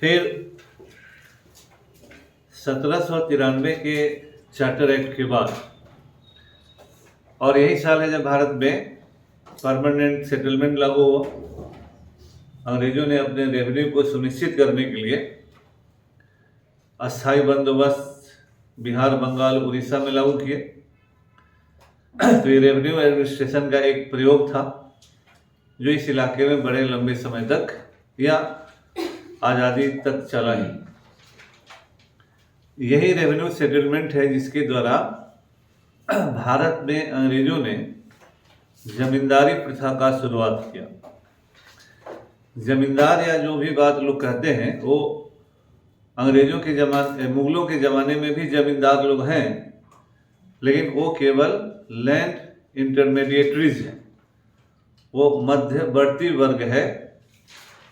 फिर 1793 के charter act के बाद और यही साल है जब भारत में परमानेंट सेटलमेंट लागू हुआ। अंग्रेजों ने अपने रेवेन्यू को सुनिश्चित करने के लिए अस्थायी बंदोबस्त बिहार, बंगाल, उड़ीसा में लागू किए। तो ये रेवेन्यू एडमिनिस्ट्रेशन का एक प्रयोग था जो इस इलाके में बड़े लंबे समय तक या आज़ादी तक चला ही। यही रेवेन्यू सेटलमेंट है जिसके द्वारा भारत में अंग्रेजों ने जमींदारी प्रथा का शुरुआत किया। जमींदार या जो भी बात लोग कहते हैं वो अंग्रेजों के ज़माने, मुगलों के ज़माने में भी जमींदार लोग हैं, लेकिन वो केवल लैंड इंटरमीडिएटरीज हैं। वो मध्यवर्ती वर्ग है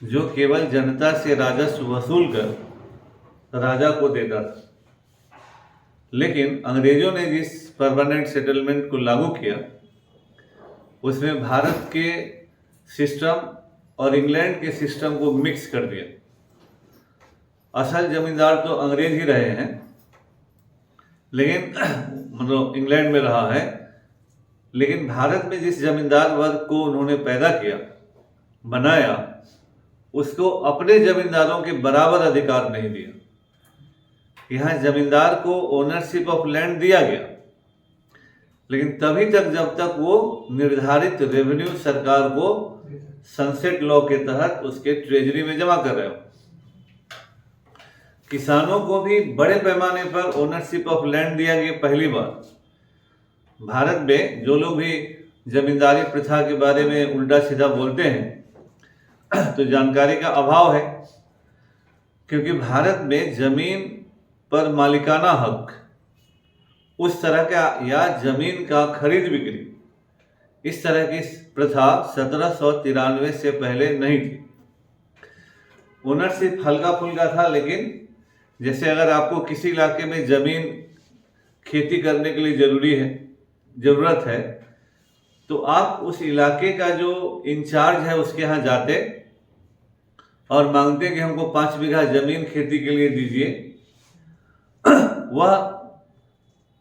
जो केवल जनता से राजस्व वसूल कर राजा को देता था। लेकिन अंग्रेजों ने जिस परमानेंट सेटलमेंट को लागू किया उसमें भारत के सिस्टम और इंग्लैंड के सिस्टम को मिक्स कर दिया। असल जमींदार तो अंग्रेज ही रहे हैं, लेकिन मतलब इंग्लैंड में रहा है, लेकिन भारत में जिस जमींदार वर्ग को उन्होंने पैदा किया, बनाया, उसको अपने जमींदारों के बराबर अधिकार नहीं दिया। यहाँ जमींदार को ओनरशिप ऑफ लैंड दिया गया, लेकिन तभी तक जब तक वो निर्धारित रेवेन्यू सरकार को सनसेट लॉ के तहत उसके ट्रेजरी में जमा कर रहे हो। किसानों को भी बड़े पैमाने पर ओनरशिप ऑफ लैंड दिया गया पहली बार। भारत में जो लोग भी जमींदारी प्रथा के बारे में उल्टा सीधा बोलते हैं तो जानकारी का अभाव है, क्योंकि भारत में जमीन पर मालिकाना हक, उस तरह का या जमीन का खरीद बिक्री, इस तरह की प्रथा 1793 से पहले नहीं थी। ओनरशिप हल्का फुल्का था, लेकिन जैसे अगर आपको किसी इलाके में जमीन खेती करने के लिए ज़रूरत है तो आप उस इलाके का जो इंचार्ज है उसके यहाँ जाते और मांगते कि हमको 5 बीघा जमीन खेती के लिए दीजिए। वह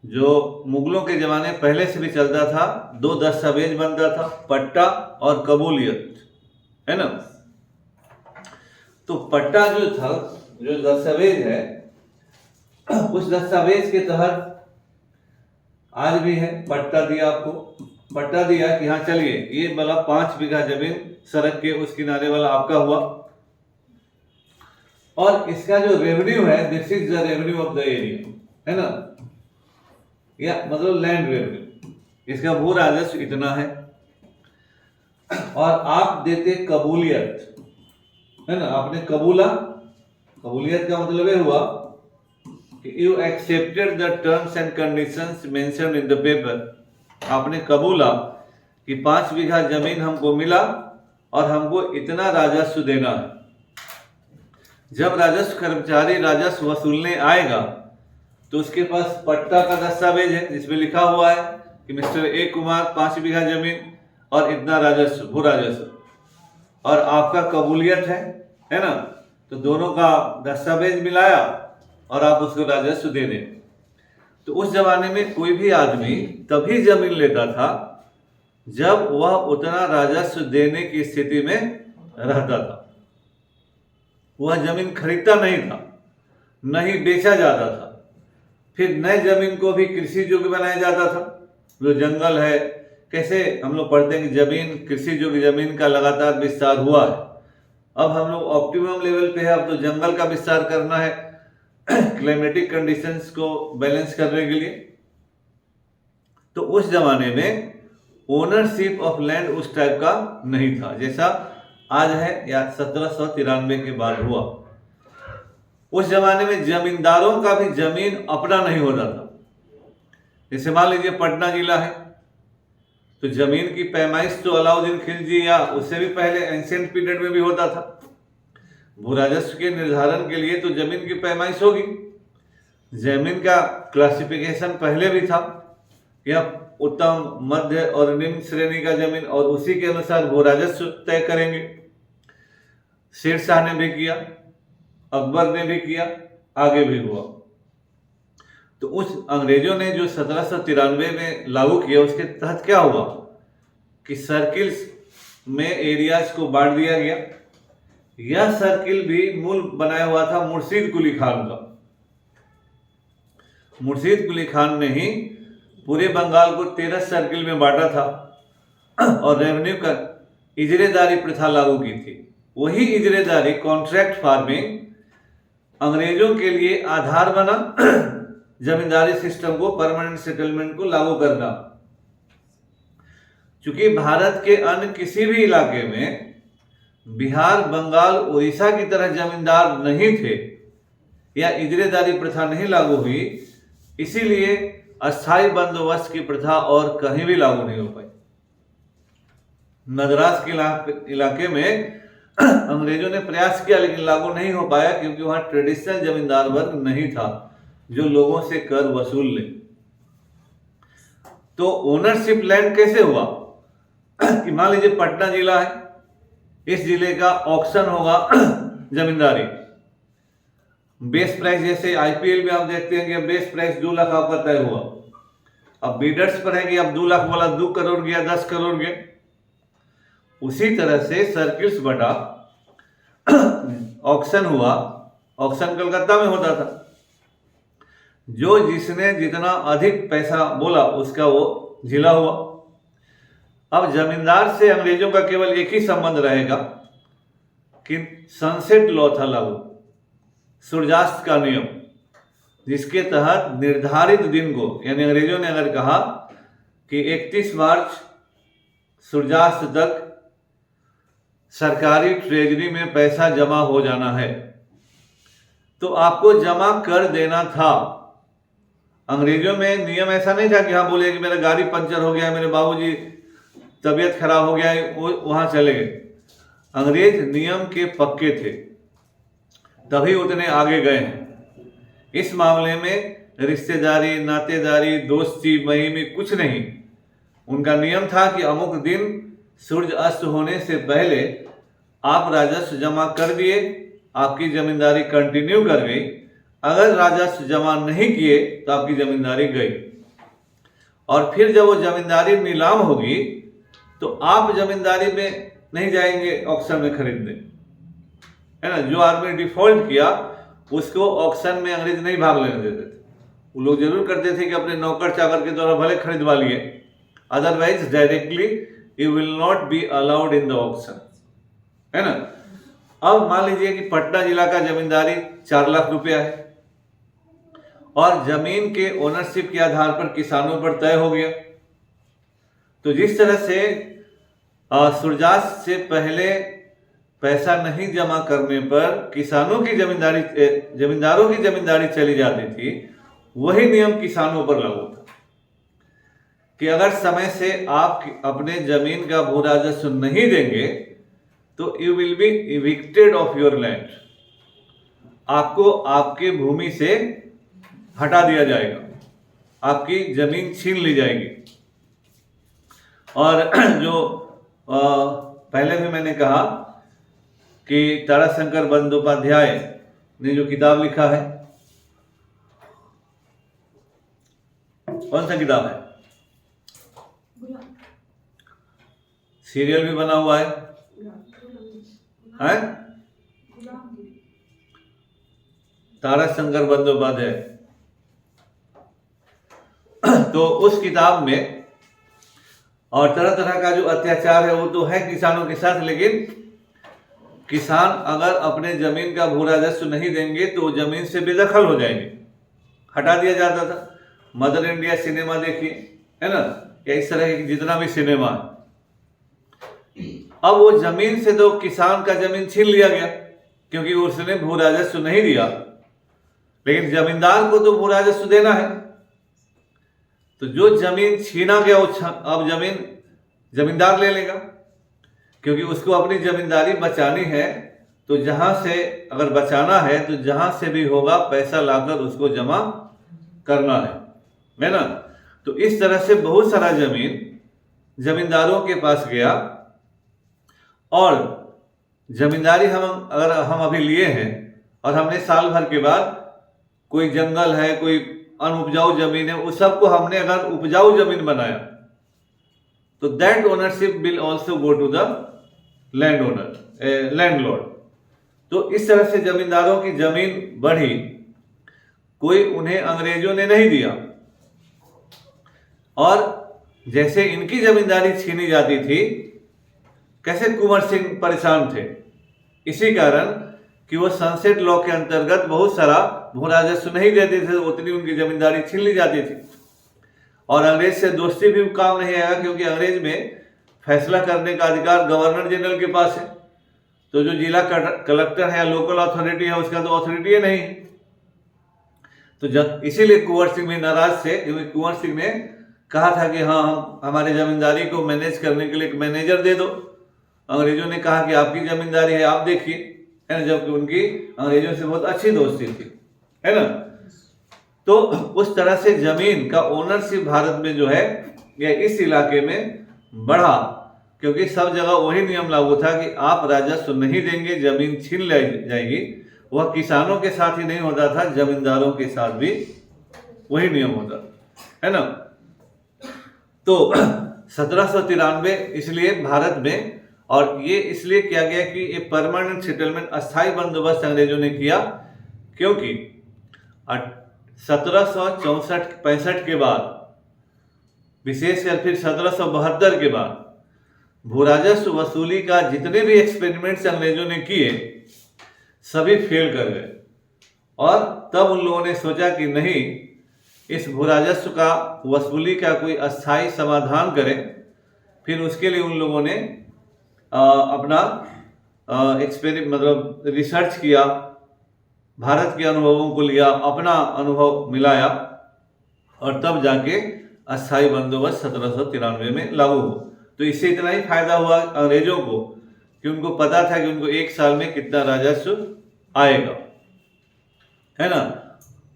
जो मुगलों के ज़माने पहले से भी चलता था, 2 दस्तावेज बनता था, पट्टा और कबूलियत, है ना। तो पट्टा जो था, जो दस्तावेज है, उस दस्तावेज के तहत आज भी है। पट्टा दिया आपको, पट्टा दिया कि हाँ चलिए ये वाला 5 बीघा जमीन सड़क के उस किनारे वाला आपका हुआ, और इसका जो रेवेन्यू है, this is the revenue of the area, है ना, या मतलब लैंड रेवेन्यू, इसका भू राजस्व इतना है। और आप देते कबूलियत, है ना, आपने कबूला। कबूलियत का मतलब ये हुआ कि you accepted the terms and conditions mentioned in the paper. आपने कबूला कि 5 बीघा जमीन हमको मिला और हमको इतना राजस्व देना है। जब राजस्व कर्मचारी राजस्व वसूलने आएगा तो उसके पास पट्टा का दस्तावेज है जिसमें लिखा हुआ है कि मिस्टर ए कुमार 5 बीघा जमीन और इतना राजस्व, भू राजस्व, और आपका कबूलियत है ना। तो दोनों का दस्तावेज मिलाया और आप उसको राजस्व दे दें। तो उस जमाने में कोई भी आदमी तभी जमीन लेता था जब वह उतना राजस्व देने की स्थिति में रहता था। वह जमीन खरीदता नहीं था, नहीं बेचा जाता था। फिर नए जमीन को भी कृषि योग्य बनाया जाता था। जो जंगल है, कैसे हम लोग पढ़ते हैं कि जमीन, कृषि योग्य जमीन का लगातार विस्तार हुआ है। अब हम लोग ऑप्टिमम लेवल पे है, अब तो जंगल का विस्तार करना है क्लाइमेटिक कंडीशंस को बैलेंस करने के लिए। तो उस जमाने में ओनरशिप ऑफ लैंड उस टाइप का नहीं था जैसा आज है या 1793 के बाद हुआ। उस जमाने में जमींदारों का भी जमीन अपना नहीं होता था। जैसे मान लीजिए पटना जिला है, तो जमीन की पैमाइश तो अलाउद्दीन खिलजी या उससे भी पहले एंशिएंट पीरियड में भी होता था। भू राजस्व के निर्धारण के लिए तो जमीन की पैमाइश होगी। जमीन का क्लासिफिकेशन पहले भी था, या उत्तम, मध्य और निम्न श्रेणी का जमीन, और उसी के अनुसार भू राजस्व तय करेंगे। शेरशाह ने भी किया अकबर ने भी किया, आगे भी हुआ। तो उस अंग्रेजों ने जो 1793 में लागू किया, उसके तहत क्या हुआ कि सर्किल्स में एरियाज को बांट दिया गया। यह सर्किल भी मूल बनाया हुआ था मुर्शीद कुली खान का। मुर्शीद कुली खान ने ही पूरे बंगाल को 13 सर्किल में बांटा था और रेवेन्यू का इजरेदारी प्रथा लागू की थी। वही इजरेदारी कॉन्ट्रैक्ट फार्मिंग अंग्रेजों के लिए आधार बना जमींदारी सिस्टम को, परमानेंट सेटलमेंट को लागू करना। चूंकि भारत के अन्य किसी भी इलाके में बिहार, बंगाल, उड़ीसा की तरह जमींदार नहीं थे या इजरेदारी प्रथा नहीं लागू हुई, इसीलिए अस्थायी बंदोबस्त की प्रथा और कहीं भी लागू नहीं हो पाई। मद्रास के इलाके में अंग्रेजों ने प्रयास किया लेकिन लागू नहीं हो पाया, क्योंकि वहां ट्रेडिशनल जमींदार वर्ग नहीं था जो लोगों से कर वसूल ले। तो ओनरशिप लैंड कैसे हुआ कि मान लीजिए पटना जिला है, इस जिले का ऑक्शन होगा जमींदारी। बेस प्राइस, जैसे आईपीएल में आप देखते हैं कि बेस प्राइस 2 लाख आपका तय हुआ। अब बीडर्स पर है कि अब 2 लाख वाला 2 करोड़ गया, 10 करोड़ गया। उसी तरह से सर्किल्स बटा, ऑक्शन हुआ। ऑक्शन कलकत्ता में होता था। जो जिसने जितना अधिक पैसा बोला उसका वो जिला हुआ। अब जमींदार से अंग्रेजों का केवल एक ही संबंध रहेगा कि सनसेट लॉ था लागू, सूर्यास्त का नियम, जिसके तहत निर्धारित दिन को, यानी अंग्रेजों ने अगर कहा कि 31 मार्च सूर्यास्त तक सरकारी ट्रेजरी में पैसा जमा हो जाना है, तो आपको जमा कर देना था। अंग्रेजों में नियम ऐसा नहीं था कि हाँ बोले कि मेरा गाड़ी पंचर हो गया, मेरे बाबूजी तबीयत खराब हो गया, वो वहां चले गए। अंग्रेज नियम के पक्के थे, तभी उतने आगे गए हैं। इस मामले में रिश्तेदारी, नातेदारी, दोस्ती, महिमी कुछ नहीं। उनका नियम था कि अमुक दिन सूर्य अस्त होने से पहले आप राजस्व जमा कर दिए, आपकी जमींदारी कंटिन्यू कर गई। अगर राजस्व जमा नहीं किए तो आपकी जमींदारी गई। और फिर जब वो जमींदारी नीलाम होगी तो आप जमींदारी में नहीं जाएंगे ऑक्शन में खरीदने, है ना। जो आदमी डिफॉल्ट किया उसको ऑक्शन में अंग्रेज नहीं भाग लेने देते थे। वो लोग जरूर करते थे कि अपने नौकर चाकर के द्वारा भले खरीदवा लिए, otherwise directly you will not be allowed in the auction, है ना। अब मान लीजिए कि पटना जिला का जमींदारी 4 लाख रुपया है और जमीन के ओनरशिप के आधार पर किसानों पर तय हो गया। तो जिस तरह से सूर्यास्त से पहले पैसा नहीं जमा करने पर किसानों की जमींदारों की जमींदारी चली जाती थी, वही नियम किसानों पर लागू था कि अगर समय से आप अपने जमीन का भू राजस्व नहीं देंगे तो you will be evicted of your land. आपको आपके भूमि से हटा दिया जाएगा, आपकी जमीन छीन ली जाएगी। और जो पहले भी मैंने कहा कि ताराशंकर बंदोपाध्याय ने जो किताब लिखा है, कौन सा किताब है, सीरियल भी बना हुआ है? ताराशंकर बंदोपाध्याय। तो उस किताब में और तरह तरह का जो अत्याचार है वो तो है किसानों के साथ, लेकिन किसान अगर अपने जमीन का भू राजस्व नहीं देंगे तो जमीन से बेदखल हो जाएंगे, हटा दिया जाता था। मदर इंडिया सिनेमा देखिए, है ना, या इस तरह की जितना भी सिनेमा है। अब वो जमीन से तो किसान का जमीन छीन लिया गया क्योंकि उसने भू राजस्व नहीं दिया, लेकिन जमींदार को तो भू राजस्व देना है। तो जो जमीन छीना गया वो अब जमींदार ले लेगा, क्योंकि उसको अपनी जमींदारी बचानी है। तो जहां से अगर बचाना है तो जहां से भी होगा पैसा लाकर उसको जमा करना है ना। तो इस तरह से बहुत सारा जमीन जमींदारों के पास गया। और जमींदारी अगर हम अभी लिए हैं और हमने साल भर के बाद कोई जंगल है, कोई अनउपजाऊ जमीन है, उस सबको हमने अगर उपजाऊ जमीन बनाया तो that ownership will also go to the land owner, landlord. तो इस तरह से जमींदारों की जमीन बढ़ी, कोई उन्हें अंग्रेजों ने नहीं दिया। और जैसे इनकी जमींदारी छीनी जाती थी, कैसे कुंवर सिंह परेशान थे, इसी कारण कि वो सनसेट लॉ के अंतर्गत बहुत सारा भू राजस्व नहीं देते थे, उतनी उनकी जमींदारी छीन ली जाती थी। और अंग्रेज से दोस्ती भी काम नहीं आएगा, क्योंकि अंग्रेज में फैसला करने का अधिकार गवर्नर जनरल के पास है, तो जो जिला कलेक्टर है या लोकल अथॉरिटी है उसका तो अथॉरिटी नहीं। तो जब इसीलिए कुंवर सिंह भी नाराज थे, क्योंकि कुंवर सिंह ने कहा था कि हाँ हम हमारे जमींदारी को मैनेज करने के लिए एक मैनेजर दे दो। अंग्रेजों ने कहा कि आपकी जमींदारी है, आप देखिए, है ना, जबकि उनकी अंग्रेजों से बहुत अच्छी दोस्ती थी, है ना। तो उस तरह से जमीन का ओनरशिप भारत में जो है या इस इलाके में बढ़ा, क्योंकि सब जगह वही नियम लागू था कि आप राजस्व नहीं देंगे, जमीन छीन ली जाएगी। वह किसानों के साथ ही नहीं होता था, जमींदारों के साथ भी वही नियम होता है ना। तो 1793 इसलिए भारत में, और ये इसलिए किया गया कि ये परमानेंट सेटलमेंट, अस्थायी बंदोबस्त अंग्रेजों ने किया, क्योंकि 1764-65 के बाद, विशेषकर फिर 1772 के बाद भू राजस्व वसूली का जितने भी एक्सपेरिमेंट्स अंग्रेजों ने किए सभी फेल कर गए। और तब उन लोगों ने सोचा कि नहीं, इस भू राजस्व का वसूली का कोई अस्थायी समाधान करें। फिर उसके लिए उन लोगों ने अपना मतलब रिसर्च किया, भारत के अनुभवों को लिया, अपना अनुभव मिलाया, और तब जाके अस्थायी बंदोबस्त 1793 में लागू हुआ। तो इससे इतना ही फायदा हुआ अंग्रेजों को कि उनको पता था कि उनको एक साल में कितना राजस्व आएगा, है ना।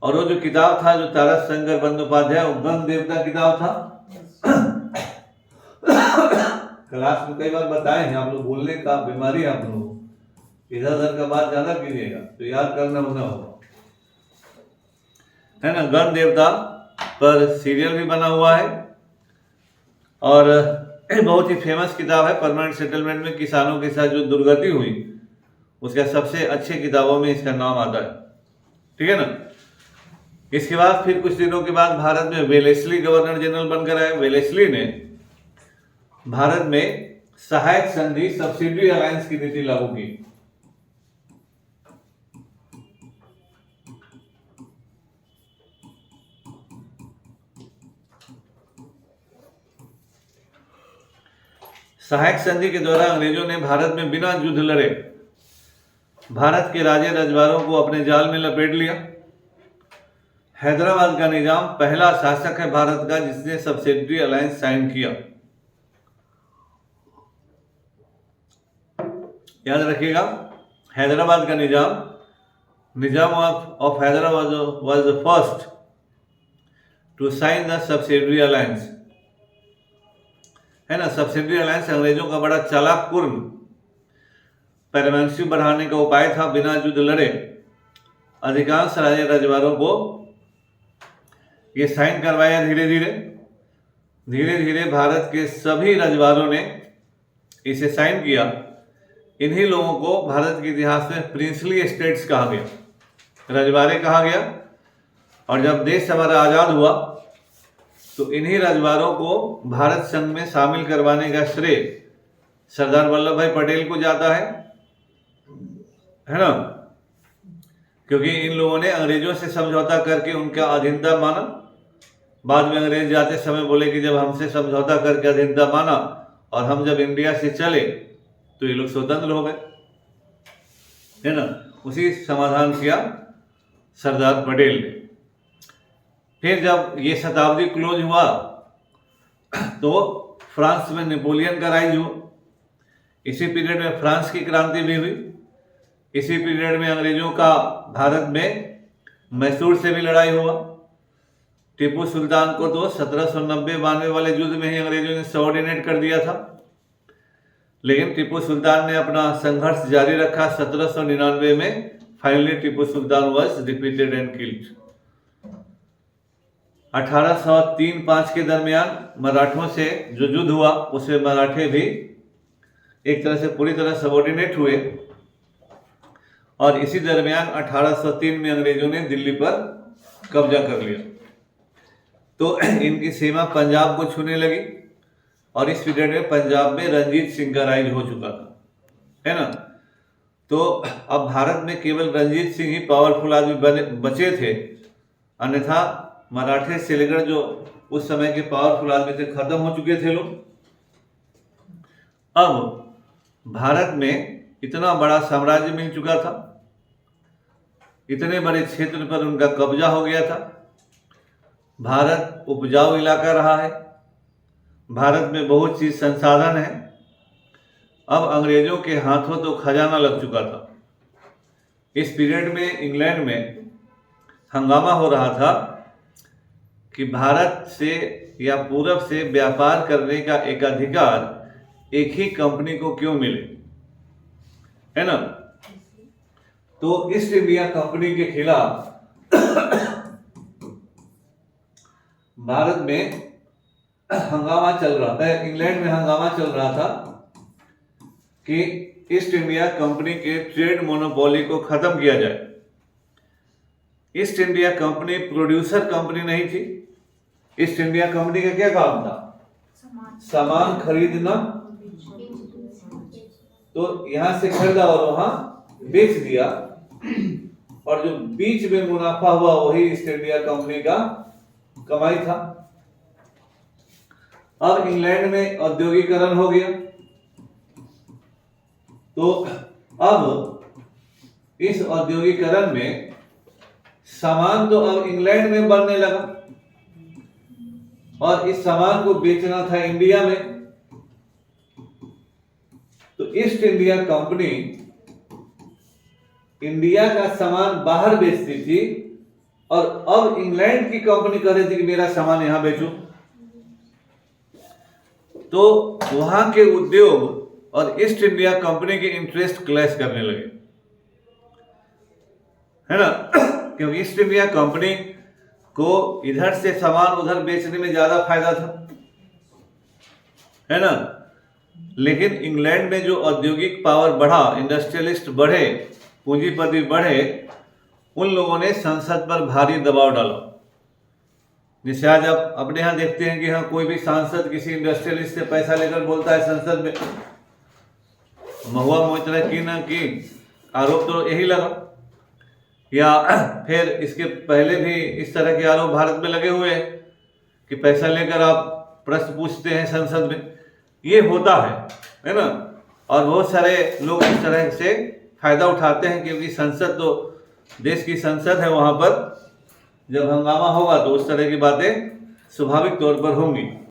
और वो जो किताब था, जो तारा शंकर बंदोपाध्याय, वो गण देवता किताब था। क्लास में कई बार बताए हैं, आप लोग भूलने का बीमारी आप लोग, इधर उधर का बात ज्यादा कीजिएगा तो याद करना होना होगा, है ना। गण देवता पर सीरियल भी बना हुआ है, और बहुत ही फेमस किताब है। परमानेंट सेटलमेंट में किसानों के साथ जो दुर्गति हुई, उसका सबसे अच्छे किताबों में इसका नाम आता है, ठीक है ना। इसके बाद फिर कुछ दिनों के बाद भारत में वेलेस्ली गवर्नर जनरल बनकर आए। वेलेस्ली ने भारत में सहायक संधि, सब्सिडी अलायंस की नीति लागू की। सहायक संधि के द्वारा अंग्रेजों ने भारत में बिना युद्ध लड़े भारत के राजे रजवाड़ों को अपने जाल में लपेट लिया। हैदराबाद का निजाम पहला शासक है भारत का जिसने सब्सिडी अलायंस साइन किया। याद रखिएगा, हैदराबाद का Nizam of Hyderabad was the first to sign the subsidy alliance, है ना। सब्सिडी अलायंस अंग्रेजों का बड़ा चालाकपूर्ण पैरामेंसी बढ़ाने का उपाय था। बिना युद्ध लड़े अधिकांश राजे रजवाड़ों को ये साइन करवाया। धीरे धीरे भारत के सभी रजवाड़ों ने इसे साइन किया। इन्हीं लोगों को भारत के इतिहास में प्रिंसली स्टेट्स कहा गया, रजवाड़े कहा गया। और जब देश हमारा आजाद हुआ तो इन्हीं रजवाड़ों को भारत संघ में शामिल करवाने का श्रेय सरदार वल्लभ भाई पटेल को जाता है ना, क्योंकि इन लोगों ने अंग्रेजों से समझौता करके उनका अधीनता माना। बाद में अंग्रेज जाते समय बोले कि जब हमसे समझौता करके अधीनता माना और हम जब इंडिया से चले तो ये लोग स्वतंत्र हो गए, है ना। उसी समाधान किया सरदार पटेल ने। फिर जब ये शताब्दी क्लोज हुआ तो फ्रांस में नेपोलियन का राइज हुआ। इसी पीरियड में फ्रांस की क्रांति भी हुई। इसी पीरियड में अंग्रेजों का भारत में मैसूर से भी लड़ाई हुआ। टीपू सुल्तान को तो 1790-92 वाले युद्ध में ही अंग्रेजों ने सबऑर्डिनेट कर दिया था, लेकिन टीपू सुल्तान ने अपना संघर्ष जारी रखा। 1799 में finally Tipu Sultan was defeated and killed. 1803-5 के दरमियान मराठों से जो युद्ध हुआ उसमें मराठे भी एक तरह से पूरी तरह सबऑर्डिनेट हुए, और इसी दरमियान 1803 में अंग्रेजों ने दिल्ली पर कब्जा कर लिया। तो इनकी सीमा पंजाब को छूने लगी, और इस पीरियड में पंजाब में रंजीत सिंह का राज हो चुका था, है ना। तो अब भारत में केवल रंजीत सिंह ही पावरफुल आदमी बचे थे, अन्यथा मराठे से लेकर जो उस समय के पावरफुल आदमी थे खत्म हो चुके थे लोग। अब भारत में इतना बड़ा साम्राज्य मिल चुका था, इतने बड़े क्षेत्र पर उनका कब्जा हो गया था। भारत उपजाऊ इलाका रहा है, भारत में बहुत चीज संसाधन है। अब अंग्रेजों के हाथों तो खजाना लग चुका था। इस पीरियड में इंग्लैंड में हंगामा हो रहा था कि भारत से या पूरब से व्यापार करने का एक अधिकार एक ही कंपनी को क्यों मिले, है ना। तो ईस्ट इंडिया कंपनी के खिलाफ भारत में हंगामा चल रहा था, इंग्लैंड में हंगामा चल रहा था कि ईस्ट इंडिया कंपनी के ट्रेड मोनोपोली को खत्म किया जाए। East India company producer company नहीं थी। ईस्ट इंडिया कंपनी का क्या काम था? सामान खरीदना, तो यहां से खरीदा और वहां बेच दिया, और जो बीच में मुनाफा हुआ वही ईस्ट इंडिया कंपनी का कमाई था। अब इंग्लैंड में औद्योगिकरण हो गया, तो अब इस औद्योगिकरण में सामान तो अब इंग्लैंड में बनने लगा, और इस सामान को बेचना था इंडिया में। तो ईस्ट इंडिया कंपनी इंडिया का सामान बाहर बेचती थी, और अब इंग्लैंड की कंपनी कह रही थी कि मेरा सामान यहां बेचो। तो वहां के उद्योग और ईस्ट इंडिया कंपनी के इंटरेस्ट क्लैश करने लगे, है ना। क्योंकि ईस्ट इंडिया कंपनी को इधर से सामान उधर बेचने में ज्यादा फायदा था, है ना। लेकिन इंग्लैंड में जो औद्योगिक पावर बढ़ा, इंडस्ट्रियलिस्ट बढ़े, पूंजीपति बढ़े, उन लोगों ने संसद पर भारी दबाव डाला। जैसे आज आप अपने यहाँ देखते हैं कि हाँ, कोई भी सांसद किसी इंडस्ट्रियलिस्ट से पैसा लेकर बोलता है संसद में, महुआ मोइत्रा की ना की, आरोप तो यही लगा। या फिर इसके पहले भी इस तरह के आरोप भारत में लगे हुए हैं कि पैसा लेकर आप प्रश्न पूछते हैं संसद में, ये होता है ना। और बहुत सारे लोग इस तरह से फायदा उठाते हैं, क्योंकि संसद तो देश की संसद है, वहां पर जब हंगामा होगा तो उस तरह की बातें स्वाभाविक तौर पर होंगी।